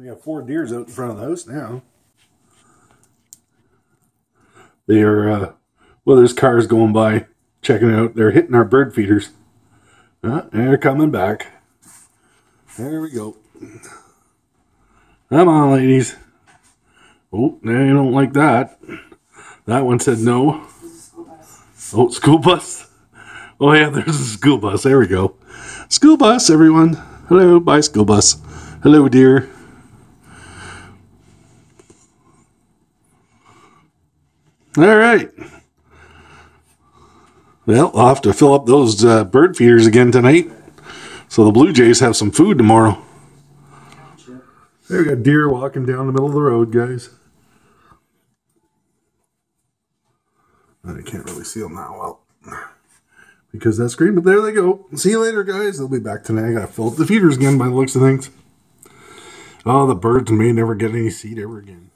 We got 4 deers out in front of the house now. They are, well, there's cars going by, checking it out. They're hitting our bird feeders. They're coming back. There we go. Come on, ladies. Oh, they don't like that. That one said no. Oh, school bus. Oh, yeah, there's a school bus. There we go. School bus, everyone. Hello, bye, school bus. Hello, dear. All right. Well, I'll have to fill up those bird feeders again tonight, so the Blue Jays have some food tomorrow. There we got deer walking down the middle of the road, guys. I can't really see them now well because that's green, but there they go. See you later, guys. They'll be back tonight. I gotta fill up the feeders again by the looks of things. Oh, the birds may never get any seed ever again.